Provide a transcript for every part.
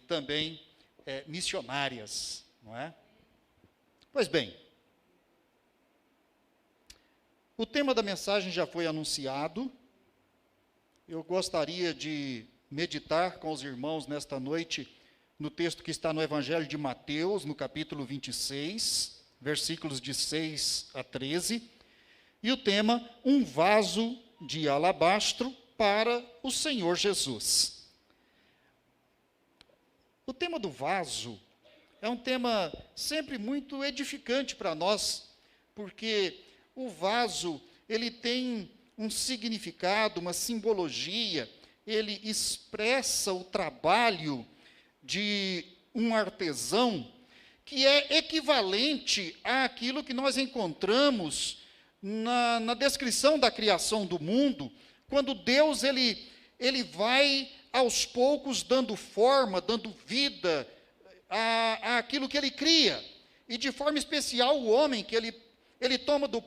também missionárias, não é? Pois bem, o tema da mensagem já foi anunciado. Eu gostaria de meditar com os irmãos nesta noite no texto que está no Evangelho de Mateus, no capítulo 26, versículos de 6 a 13, e o tema, um vaso de alabastro para o Senhor Jesus. O tema do vaso é um tema sempre muito edificante para nós, porque o vaso, ele tem um significado, uma simbologia, ele expressa o trabalho de um artesão, que é equivalente àquilo que nós encontramos na descrição da criação do mundo, quando Deus ele vai aos poucos dando forma, dando vida àquilo que ele cria, e de forma especial o homem, que ele toma do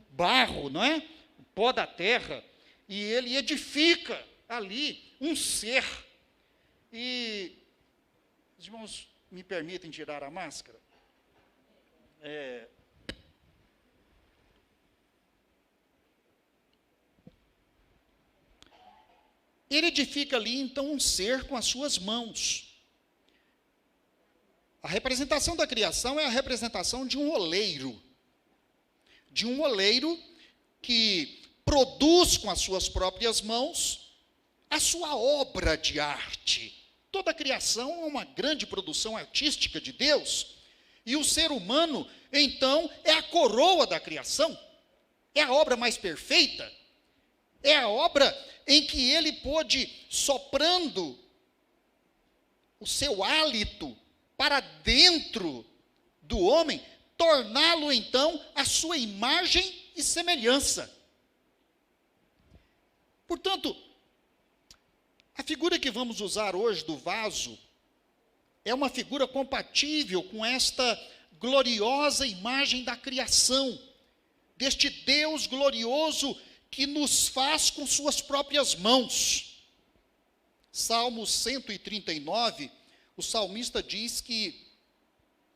barro, não é? O pó da terra, e ele edifica ali um ser. E os irmãos me permitem tirar a máscara? Ele edifica ali, então, um ser com as suas mãos. A representação da criação é a representação de um oleiro. De um oleiro que produz com as suas próprias mãos a sua obra de arte. Toda a criação é uma grande produção artística de Deus, e o ser humano, então, é a coroa da criação, é a obra mais perfeita, é a obra em que ele pôde, soprando o seu hálito para dentro do homem, torná-lo, então, a sua imagem e semelhança. Portanto, a figura que vamos usar hoje do vaso é uma figura compatível com esta gloriosa imagem da criação, deste Deus glorioso que nos faz com suas próprias mãos. Salmo 139, o salmista diz que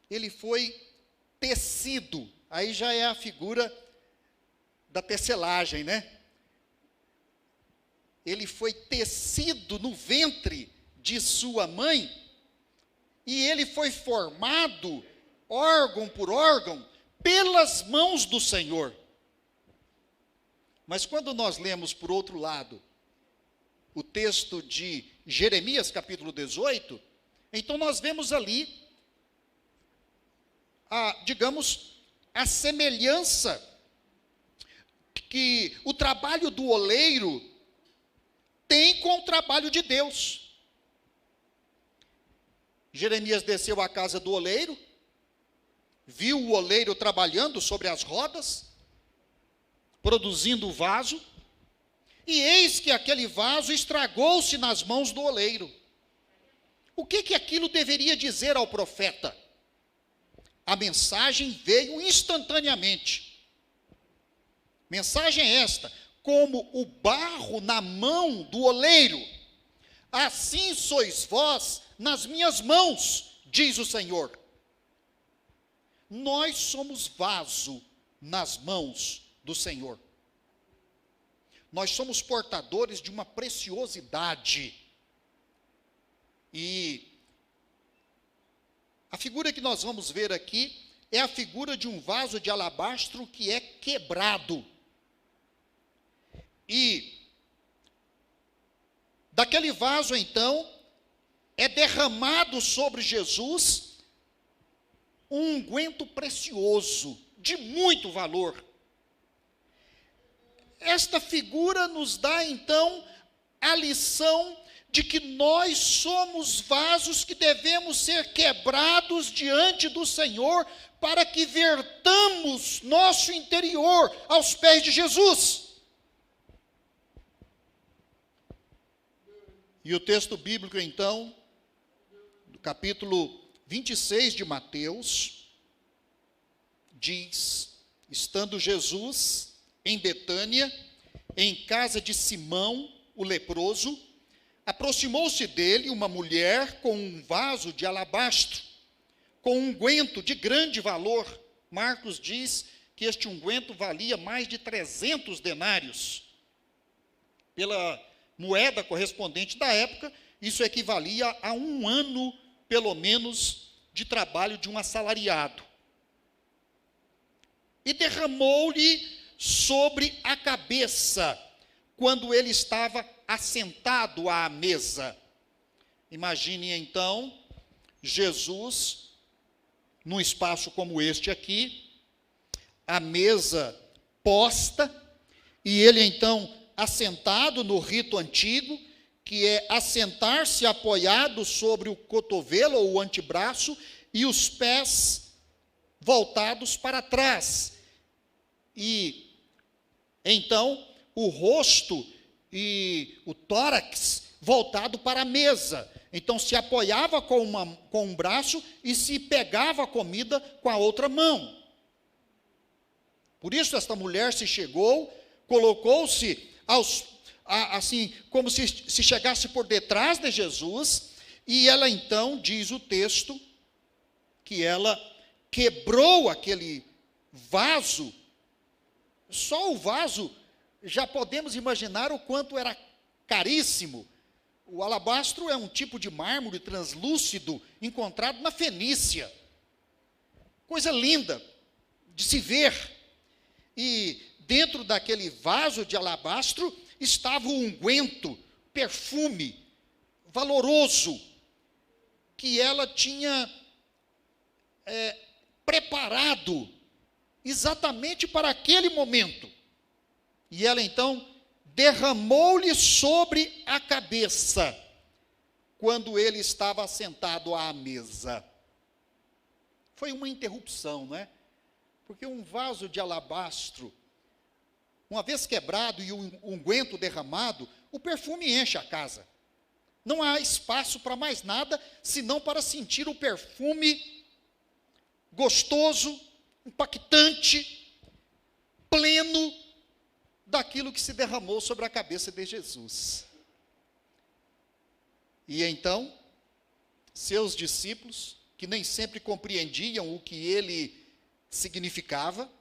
ele foi tecido, aí já é a figura da tecelagem, né? Ele foi tecido no ventre de sua mãe, e ele foi formado, órgão por órgão, pelas mãos do Senhor. Mas quando nós lemos, por outro lado, o texto de Jeremias, capítulo 18, então nós vemos ali, a semelhança que o trabalho do oleiro tem com o trabalho de Deus. Jeremias desceu à casa do oleiro, viu o oleiro trabalhando sobre as rodas, produzindo o vaso, e eis que aquele vaso estragou-se nas mãos do oleiro. O que aquilo deveria dizer ao profeta? A mensagem veio instantaneamente. Mensagem é esta: como o barro na mão do oleiro, assim sois vós nas minhas mãos, diz o Senhor. Nós somos vaso nas mãos do Senhor. Nós somos portadores de uma preciosidade. E a figura que nós vamos ver aqui é a figura de um vaso de alabastro que é quebrado. E daquele vaso, então, é derramado sobre Jesus um unguento precioso, de muito valor. Esta figura nos dá, então, a lição de que nós somos vasos que devemos ser quebrados diante do Senhor, para que vertamos nosso interior aos pés de Jesus. E o texto bíblico, então, do capítulo 26 de Mateus, diz: estando Jesus em Betânia, em casa de Simão, o leproso, Aproximou-se dele uma mulher com um vaso de alabastro, com um unguento de grande valor. Marcos diz que este unguento valia mais de 300 denários. Pela moeda correspondente da época, isso equivalia a um ano, pelo menos, de trabalho de um assalariado. E derramou-lhe sobre a cabeça, quando ele estava assentado à mesa. Imagine então Jesus num espaço como este aqui, a mesa posta, e ele então assentado no rito antigo, que é assentar-se apoiado sobre o cotovelo ou o antebraço e os pés voltados para trás. E então o rosto e o tórax voltado para a mesa. Então se apoiava com um braço e se pegava a comida com a outra mão. Por isso esta mulher se chegou, colocou-se assim, como se chegasse por detrás de Jesus, e ela então, diz o texto, que ela quebrou aquele vaso. Só o vaso, já podemos imaginar o quanto era caríssimo. O alabastro é um tipo de mármore translúcido encontrado na Fenícia. Coisa linda de se ver. E dentro daquele vaso de alabastro estava o unguento, perfume valoroso, que ela tinha preparado exatamente para aquele momento. E ela então derramou-lhe sobre a cabeça, quando ele estava sentado à mesa. Foi uma interrupção, não é? Porque um vaso de alabastro, uma vez quebrado e o unguento derramado, o perfume enche a casa. Não há espaço para mais nada, senão para sentir o perfume gostoso, impactante, pleno daquilo que se derramou sobre a cabeça de Jesus. E então, seus discípulos, que nem sempre compreendiam o que ele significava,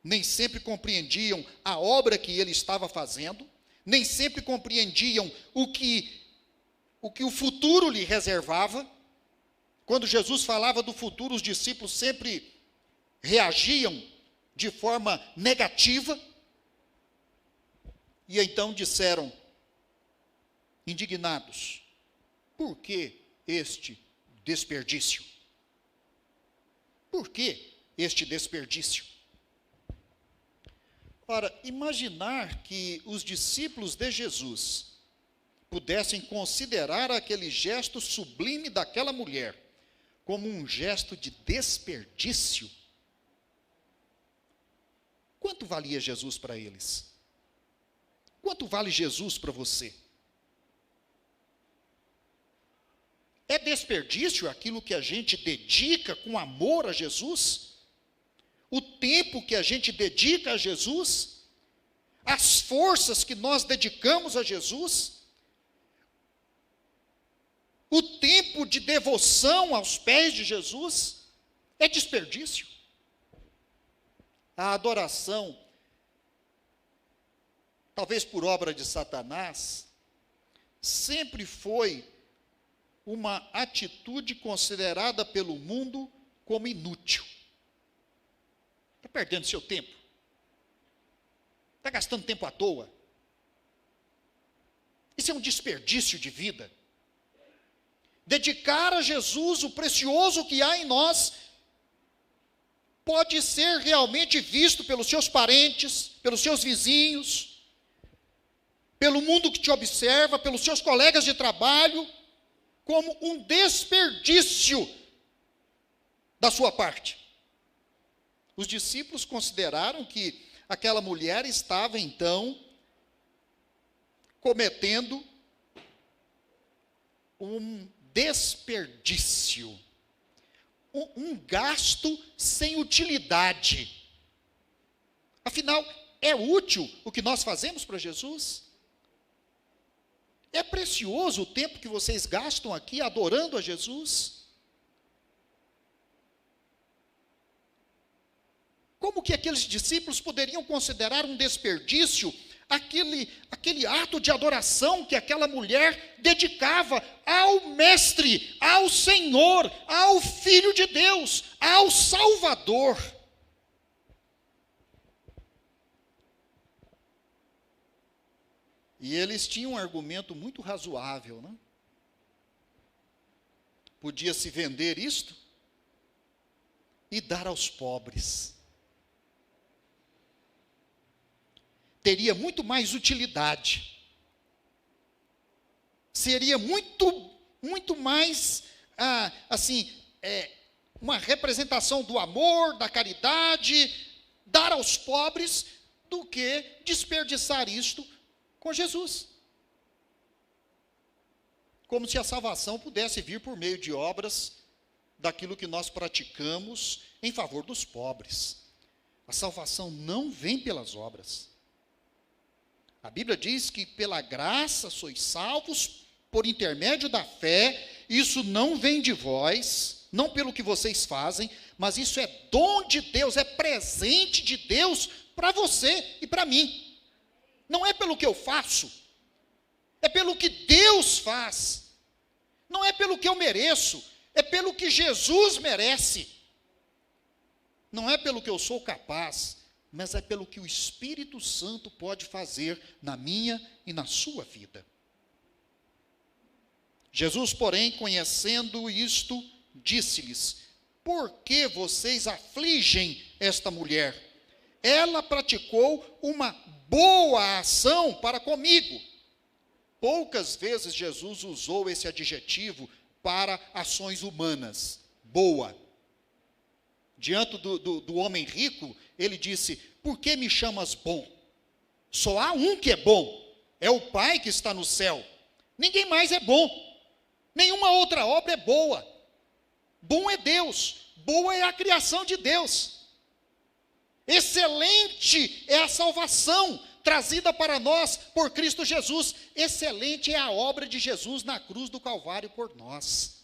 nem sempre compreendiam a obra que ele estava fazendo, nem sempre compreendiam o que o futuro lhe reservava. Quando Jesus falava do futuro, os discípulos sempre reagiam de forma negativa. E então disseram, indignados: por que este desperdício? Por que este desperdício? Ora, imaginar que os discípulos de Jesus pudessem considerar aquele gesto sublime daquela mulher como um gesto de desperdício. Quanto valia Jesus para eles? Quanto vale Jesus para você? É desperdício aquilo que a gente dedica com amor a Jesus? O tempo que a gente dedica a Jesus? As forças que nós dedicamos a Jesus? O tempo de devoção aos pés de Jesus? É desperdício? A adoração, talvez por obra de Satanás, sempre foi uma atitude considerada pelo mundo como inútil. Está perdendo seu tempo. Está gastando tempo à toa. Isso é um desperdício de vida. Dedicar a Jesus o precioso que há em nós pode ser realmente visto pelos seus parentes, pelos seus vizinhos, pelo mundo que te observa, pelos seus colegas de trabalho, como um desperdício da sua parte. Os discípulos consideraram que aquela mulher estava, então, cometendo um desperdício, um gasto sem utilidade. Afinal, é útil o que nós fazemos para Jesus? É precioso o tempo que vocês gastam aqui adorando a Jesus? Como que aqueles discípulos poderiam considerar um desperdício aquele ato de adoração que aquela mulher dedicava ao Mestre, ao Senhor, ao Filho de Deus, ao Salvador? E eles tinham um argumento muito razoável, né? Podia-se vender isto e dar aos pobres. Teria muito mais utilidade. Seria muito mais, uma representação do amor, da caridade, dar aos pobres, do que desperdiçar isto com Jesus. Como se a salvação pudesse vir por meio de obras daquilo que nós praticamos em favor dos pobres. A salvação não vem pelas obras. A Bíblia diz que pela graça sois salvos por intermédio da fé. Isso não vem de vós, não pelo que vocês fazem, mas isso é dom de Deus, é presente de Deus para você e para mim. Não é pelo que eu faço, é pelo que Deus faz. Não é pelo que eu mereço, é pelo que Jesus merece. Não é pelo que eu sou capaz, mas é pelo que o Espírito Santo pode fazer na minha e na sua vida. Jesus, porém, conhecendo isto, disse-lhes: por que vocês afligem esta mulher? Ela praticou uma boa ação para comigo. Poucas vezes Jesus usou esse adjetivo para ações humanas. Boa. Diante do homem rico, ele disse: por que me chamas bom? Só há um que é bom, é o Pai que está no céu. Ninguém mais é bom. Nenhuma outra obra é boa. Bom é Deus, boa é a criação de Deus. Excelente é a salvação trazida para nós por Cristo Jesus. Excelente é a obra de Jesus na cruz do Calvário por nós.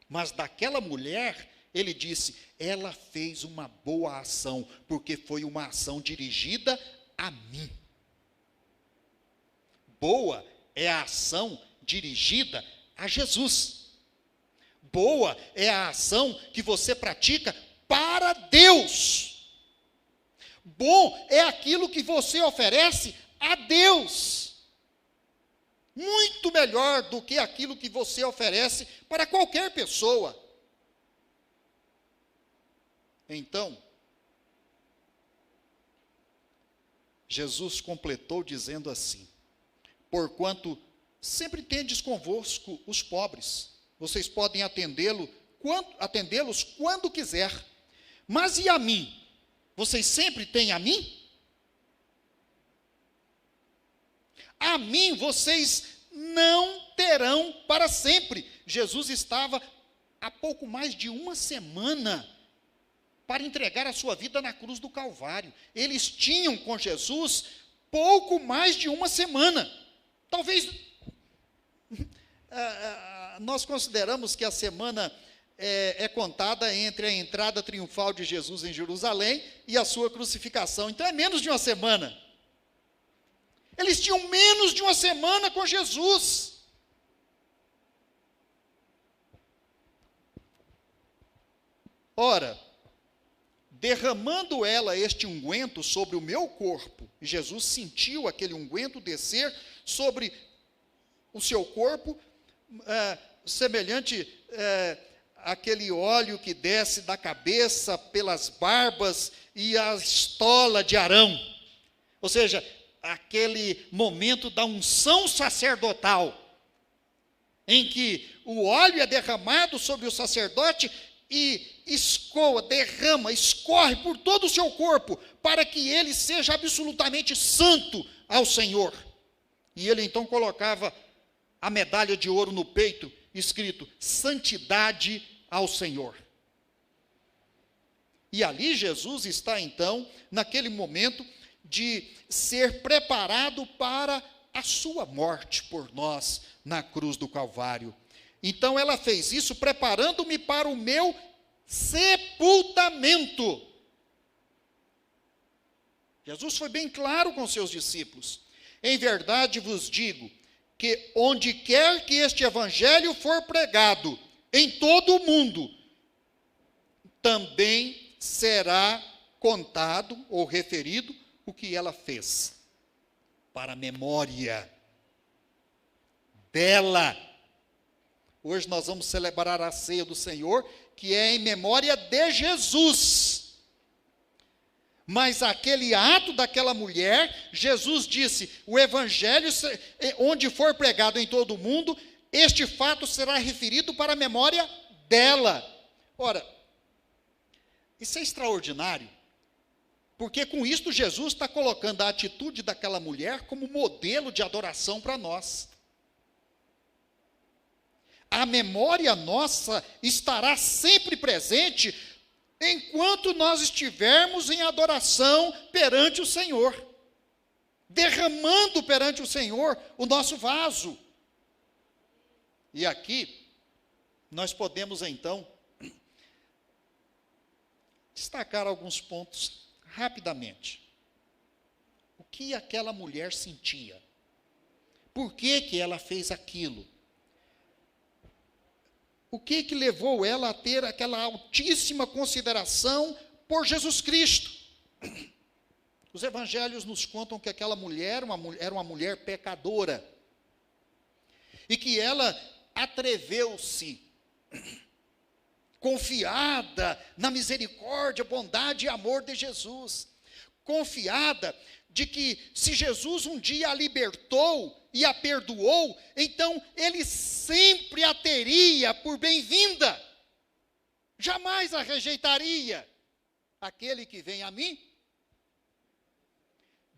Mas daquela mulher, ele disse, ela fez uma boa ação, porque foi uma ação dirigida a mim. Boa é a ação dirigida a Jesus. Boa é a ação que você pratica para Deus. Bom é aquilo que você oferece a Deus. Muito melhor do que aquilo que você oferece para qualquer pessoa. Então, Jesus completou dizendo assim: porquanto sempre tendes convosco os pobres, vocês podem atendê-los quando quiser. Mas e a mim? Vocês sempre têm a mim? A mim vocês não terão para sempre. Jesus estava há pouco mais de uma semana para entregar a sua vida na cruz do Calvário. Eles tinham com Jesus pouco mais de uma semana. Talvez nós consideramos que a semana é contada entre a entrada triunfal de Jesus em Jerusalém e a sua crucificação. Então é menos de uma semana. Eles tinham menos de uma semana com Jesus. Ora, derramando ela este unguento sobre o meu corpo, e Jesus sentiu aquele unguento descer sobre o seu corpo, semelhante àquele óleo que desce da cabeça pelas barbas e a estola de Arão. Ou seja, aquele momento da unção sacerdotal, em que o óleo é derramado sobre o sacerdote e escorre por todo o seu corpo, para que ele seja absolutamente santo ao Senhor. E ele então colocava a medalha de ouro no peito, escrito, santidade ao Senhor. E ali Jesus está então, naquele momento, de ser preparado para a sua morte por nós na cruz do Calvário. Então ela fez isso preparando-me para o meu sepultamento. Jesus foi bem claro com seus discípulos. Em verdade vos digo que onde quer que este evangelho for pregado, em todo o mundo, também será contado ou referido o que ela fez, para a memória dela. Hoje nós vamos celebrar a ceia do Senhor, que é em memória de Jesus. Mas aquele ato daquela mulher, Jesus disse, o evangelho, onde for pregado em todo o mundo, este fato será referido para a memória dela. Ora, isso é extraordinário, porque com isto Jesus está colocando a atitude daquela mulher como modelo de adoração para nós. A memória nossa estará sempre presente enquanto nós estivermos em adoração perante o Senhor, derramando perante o Senhor o nosso vaso. E aqui, nós podemos então destacar alguns pontos rapidamente. O que aquela mulher sentia? Por que que ela fez aquilo? O que que levou ela a ter aquela altíssima consideração por Jesus Cristo? Os evangelhos nos contam que aquela mulher era uma mulher pecadora. E que ela atreveu-se, confiada na misericórdia, bondade e amor de Jesus. Confiada de que se Jesus um dia a libertou e a perdoou, então ele sempre a teria por bem-vinda. Jamais a rejeitaria. Aquele que vem a mim,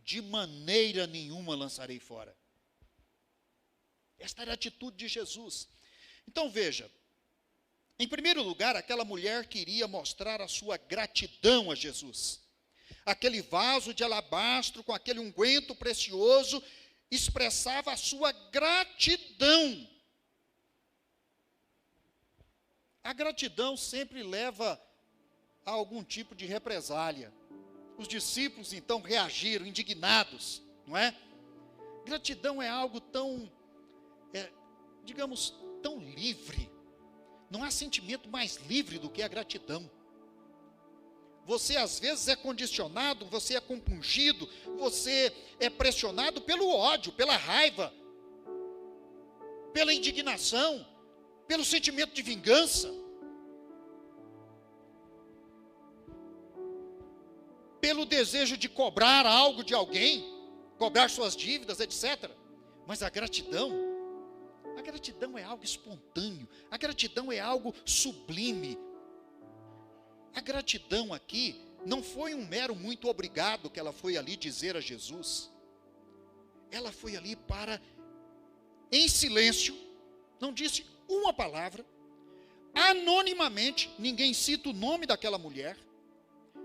de maneira nenhuma lançarei fora. Esta era a atitude de Jesus. Então veja, em primeiro lugar, aquela mulher queria mostrar a sua gratidão a Jesus. Aquele vaso de alabastro com aquele unguento precioso expressava a sua gratidão. A gratidão sempre leva a algum tipo de represália. Os discípulos então reagiram indignados, não é? Gratidão é algo tão, digamos, tão livre. Não há sentimento mais livre do que a gratidão. Você às vezes é condicionado, você é compungido, você é pressionado pelo ódio, pela raiva, pela indignação, pelo sentimento de vingança, pelo desejo de cobrar algo de alguém, cobrar suas dívidas, etc. Mas a gratidão é algo espontâneo, a gratidão é algo sublime. A gratidão aqui não foi um mero muito obrigado que ela foi ali dizer a Jesus. Ela foi ali para, em silêncio, não disse uma palavra, anonimamente, ninguém cita o nome daquela mulher.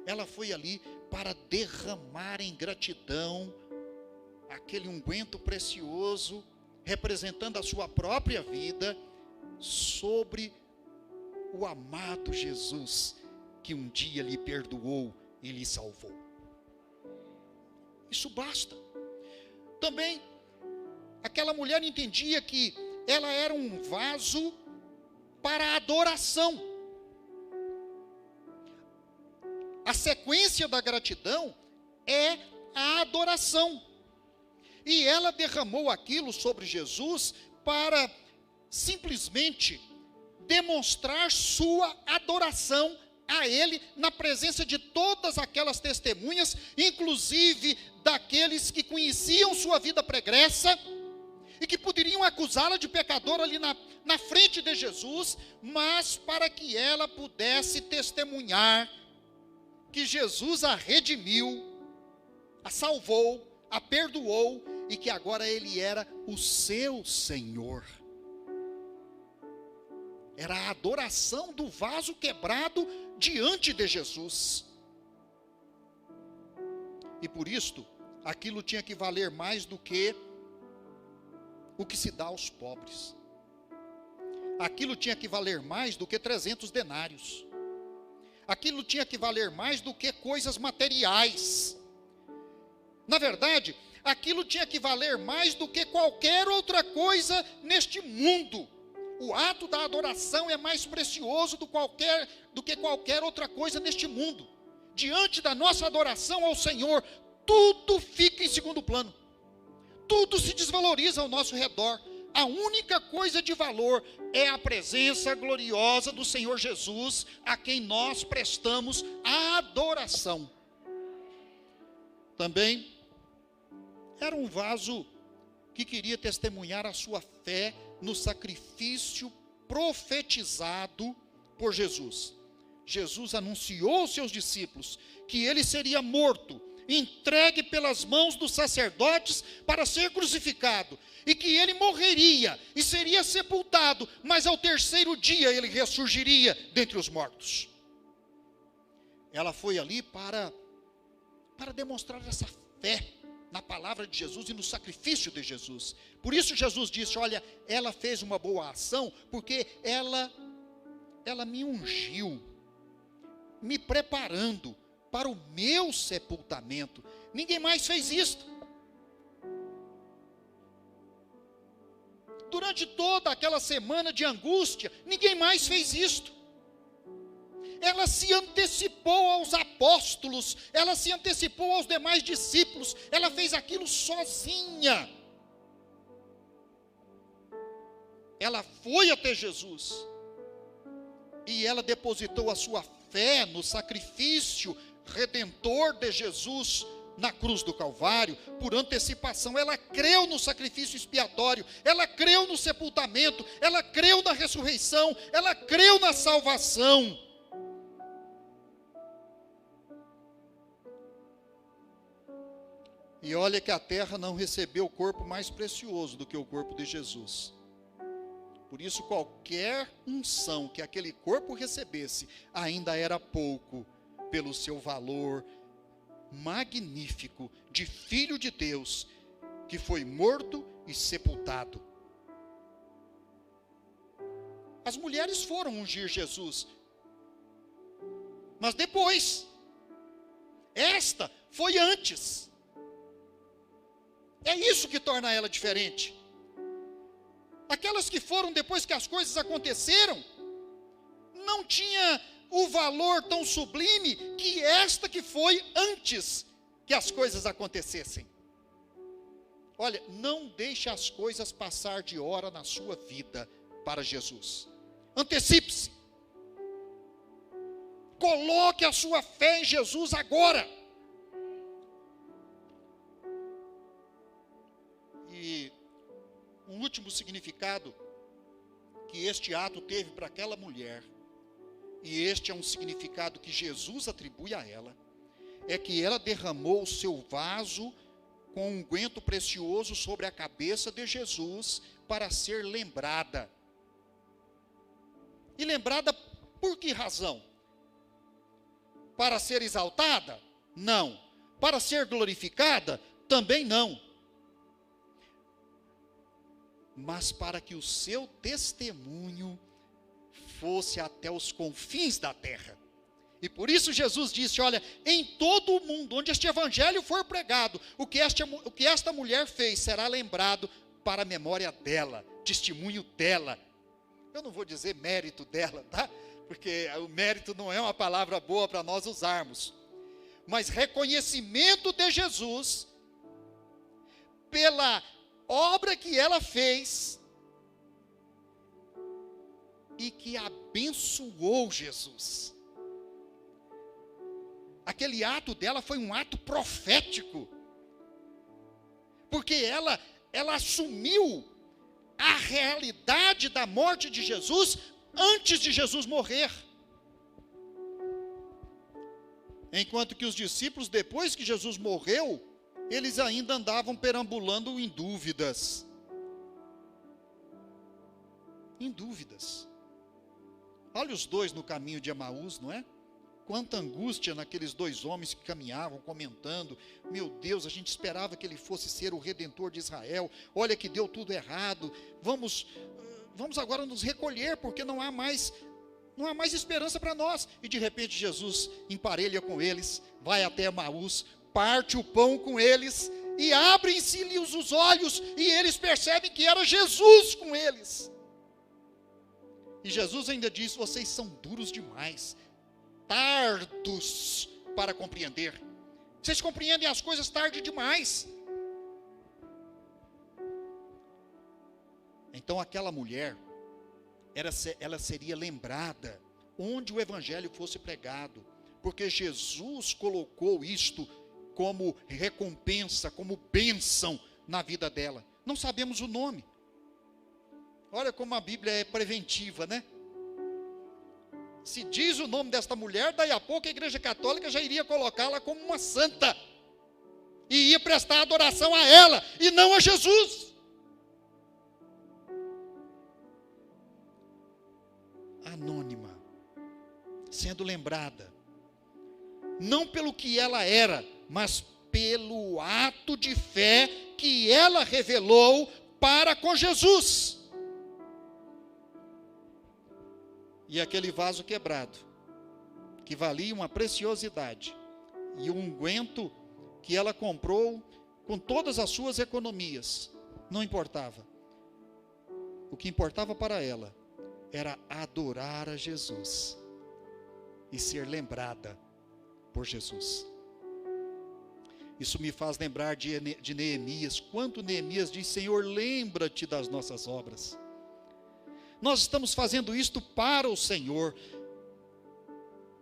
Ela foi ali para derramar em gratidão aquele unguento precioso, representando a sua própria vida, sobre o amado Jesus, que um dia lhe perdoou e lhe salvou. Isso basta. Também, aquela mulher entendia que ela era um vaso para adoração. A sequência da gratidão é a adoração. E ela derramou aquilo sobre Jesus para simplesmente demonstrar sua adoração a Ele, na presença de todas aquelas testemunhas, inclusive daqueles que conheciam sua vida pregressa, e que poderiam acusá-la de pecadora ali na frente de Jesus, mas para que ela pudesse testemunhar que Jesus a redimiu, a salvou, a perdoou, e que agora Ele era o seu Senhor. Era a adoração do vaso quebrado diante de Jesus. E por isto, aquilo tinha que valer mais do que o que se dá aos pobres. Aquilo tinha que valer mais do que 300 denários. Aquilo tinha que valer mais do que coisas materiais. Na verdade, aquilo tinha que valer mais do que qualquer outra coisa neste mundo. O ato da adoração é mais precioso do que qualquer outra coisa neste mundo. Diante da nossa adoração ao Senhor, tudo fica em segundo plano. Tudo se desvaloriza ao nosso redor. A única coisa de valor é a presença gloriosa do Senhor Jesus, a quem nós prestamos a adoração. Também era um vaso que queria testemunhar a sua fé no sacrifício profetizado por Jesus. Jesus anunciou aos seus discípulos que ele seria morto, entregue pelas mãos dos sacerdotes para ser crucificado, e que ele morreria e seria sepultado, mas ao terceiro dia ele ressurgiria dentre os mortos. Ela foi ali para demonstrar essa fé na palavra de Jesus e no sacrifício de Jesus. Por isso Jesus disse, olha, ela fez uma boa ação, porque ela me ungiu, me preparando para o meu sepultamento. Ninguém mais fez isto. Durante toda aquela semana de angústia, ninguém mais fez isto. Ela se antecipou aos apóstolos, ela se antecipou aos demais discípulos, ela fez aquilo sozinha. Ela foi até Jesus, e ela depositou a sua fé no sacrifício redentor de Jesus na cruz do Calvário, por antecipação. Ela creu no sacrifício expiatório, ela creu no sepultamento, ela creu na ressurreição, ela creu na salvação. E olha que a terra não recebeu o corpo mais precioso do que o corpo de Jesus. Por isso, qualquer unção que aquele corpo recebesse, ainda era pouco, pelo seu valor magnífico de Filho de Deus, que foi morto e sepultado. As mulheres foram ungir Jesus, mas depois, esta foi antes. É isso que torna ela diferente. Aquelas que foram depois que as coisas aconteceram, não tinha o valor tão sublime que esta que foi antes que as coisas acontecessem. Olha, não deixe as coisas passar de hora na sua vida para Jesus. Antecipe-se. Coloque a sua fé em Jesus agora. E um último significado que este ato teve para aquela mulher, e este é um significado que Jesus atribui a ela, é que ela derramou o seu vaso com um unguento precioso sobre a cabeça de Jesus para ser lembrada. E lembrada por que razão? Para ser exaltada? Não. Para ser glorificada? Também não. Mas para que o seu testemunho fosse até os confins da terra. E por isso Jesus disse, olha, em todo o mundo, onde este evangelho for pregado, o que esta mulher fez será lembrado para a memória dela, testemunho dela. Eu não vou dizer mérito dela, tá? Porque o mérito não é uma palavra boa para nós usarmos. Mas reconhecimento de Jesus pela obra que ela fez e que abençoou Jesus. Aquele ato dela foi um ato profético, porque ela assumiu a realidade da morte de Jesus antes de Jesus morrer. Enquanto que os discípulos, depois que Jesus morreu, eles ainda andavam perambulando em dúvidas. Em dúvidas. Olha os dois no caminho de Emaús, não é? quanta angústia naqueles dois homens que caminhavam, comentando: meu Deus, a gente esperava que ele fosse ser o Redentor de Israel, olha que deu tudo errado, vamos agora nos recolher, porque não há mais esperança para nós. E de repente Jesus emparelha com eles, vai até Emaús, parte o pão com eles, e abrem-se-lhes os olhos, e eles percebem que era Jesus com eles. E Jesus ainda diz: vocês são duros demais, tardos para compreender. Vocês compreendem as coisas tarde demais. Então aquela mulher, ela seria lembrada onde o evangelho fosse pregado, porque Jesus colocou isto como recompensa, como bênção na vida dela. Não sabemos o nome. Olha como a Bíblia é preventiva, né? Se diz o nome desta mulher, daí a pouco a Igreja Católica já iria colocá-la como uma santa, e ia prestar adoração a ela, e não a Jesus. Anônima, sendo lembrada, não pelo que ela era, mas pelo ato de fé que ela revelou para com Jesus. E aquele vaso quebrado, que valia uma preciosidade, e o unguento que ela comprou com todas as suas economias, não importava. O que importava para ela era adorar a Jesus e ser lembrada por Jesus. Isso me faz lembrar de Neemias. Quanto Neemias diz: Senhor, lembra-te das nossas obras. Nós estamos fazendo isto para o Senhor,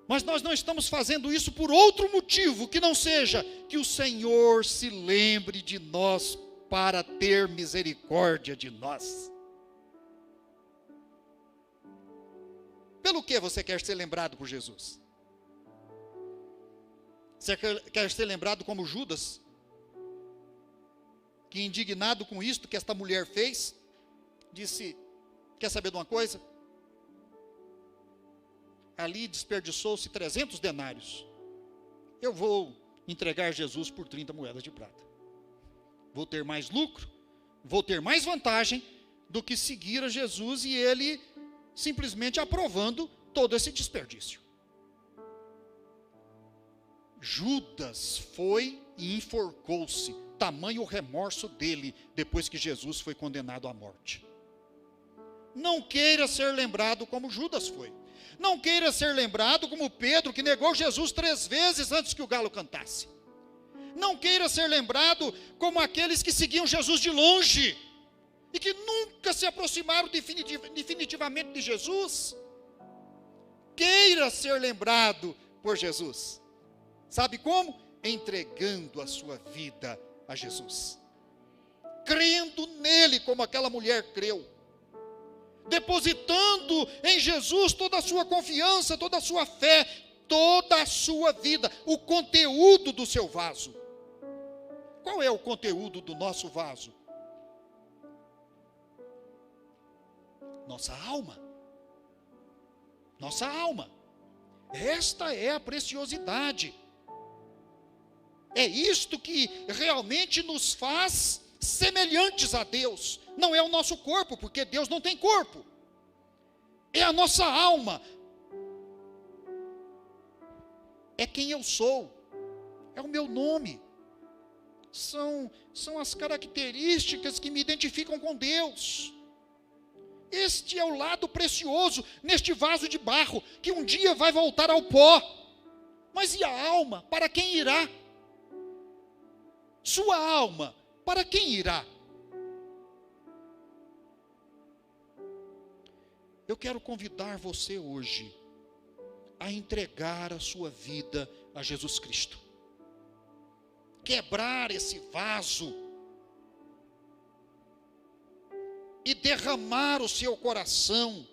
mas nós não estamos fazendo isso por outro motivo, que não seja que o Senhor se lembre de nós para ter misericórdia de nós. Pelo que você quer ser lembrado por Jesus? Você quer ser lembrado como Judas, que indignado com isto que esta mulher fez, disse: quer saber de uma coisa? Ali desperdiçou-se 300 denários. Eu vou entregar Jesus por 30 moedas de prata. Vou ter mais lucro, vou ter mais vantagem do que seguir a Jesus, e ele simplesmente aprovando todo esse desperdício. Judas foi e enforcou-se, tamanho o remorso dele, depois que Jesus foi condenado à morte. Não queira ser lembrado como Judas foi. Não queira ser lembrado como Pedro, que negou Jesus 3 vezes antes que o galo cantasse. Não queira ser lembrado como aqueles que seguiam Jesus de longe e que nunca se aproximaram definitivamente de Jesus. Queira ser lembrado por Jesus. Sabe como? Entregando a sua vida a Jesus, crendo nele como aquela mulher creu, depositando em Jesus toda a sua confiança, toda a sua fé, toda a sua vida, o conteúdo do seu vaso. Qual é o conteúdo do nosso vaso? Nossa alma. Nossa alma. Esta é a preciosidade. É isto que realmente nos faz semelhantes a Deus. Não é o nosso corpo, porque Deus não tem corpo. É a nossa alma. É quem eu sou. É o meu nome. São as características que me identificam com Deus. Este é o lado precioso neste vaso de barro, que um dia vai voltar ao pó. Mas e a alma? Para quem irá? Sua alma, para quem irá? Eu quero convidar você hoje a entregar a sua vida a Jesus Cristo. Quebrar esse vaso e derramar o seu coração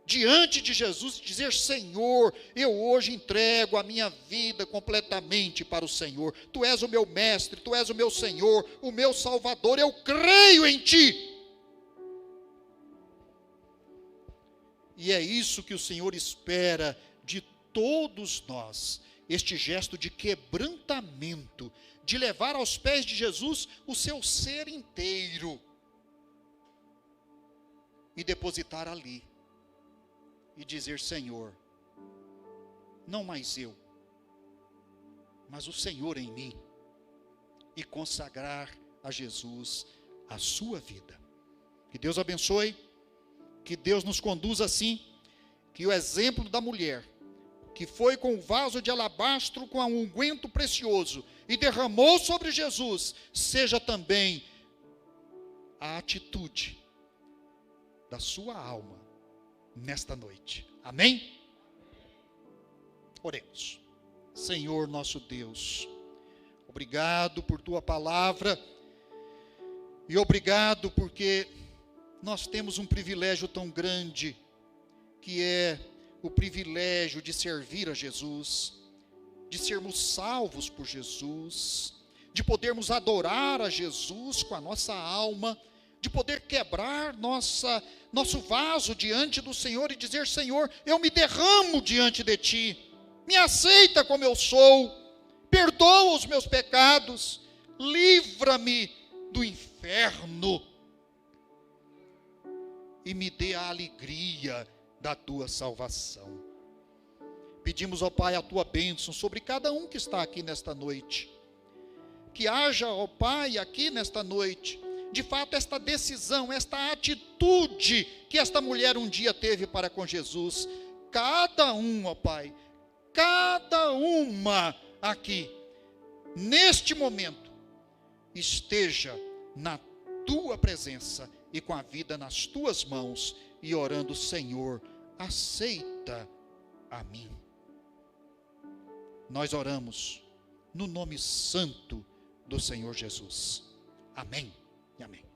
diante de Jesus e dizer: Senhor, eu hoje entrego a minha vida completamente para o Senhor. Tu és o meu mestre, Tu és o meu Senhor, o meu Salvador, eu creio em Ti. E é isso que o Senhor espera de todos nós este gesto de quebrantamento, de levar aos pés de Jesus o seu ser inteiro e depositar ali e dizer: Senhor, não mais eu, mas o Senhor em mim, e consagrar a Jesus a sua vida. Que Deus abençoe, que Deus nos conduza assim, que o exemplo da mulher, que foi com o vaso de alabastro com um unguento precioso e derramou sobre Jesus, seja também a atitude da sua alma nesta noite. Amém? Oremos. Senhor nosso Deus, obrigado por tua palavra e obrigado porque nós temos um privilégio tão grande, que é o privilégio de servir a Jesus, de sermos salvos por Jesus, de podermos adorar a Jesus com a nossa alma, de poder quebrar nosso vaso diante do Senhor e dizer: Senhor, eu me derramo diante de Ti, me aceita como eu sou, perdoa os meus pecados, livra-me do inferno e me dê a alegria da Tua salvação. Pedimos, ó Pai, a Tua bênção sobre cada um que está aqui nesta noite, que haja, ó Pai, aqui nesta noite, de fato, esta decisão, esta atitude que esta mulher um dia teve para com Jesus. Cada um, ó Pai, cada uma aqui, neste momento, esteja na Tua presença e com a vida nas Tuas mãos, e orando: Senhor, aceita a mim. Nós oramos no nome santo do Senhor Jesus. Amém e amém.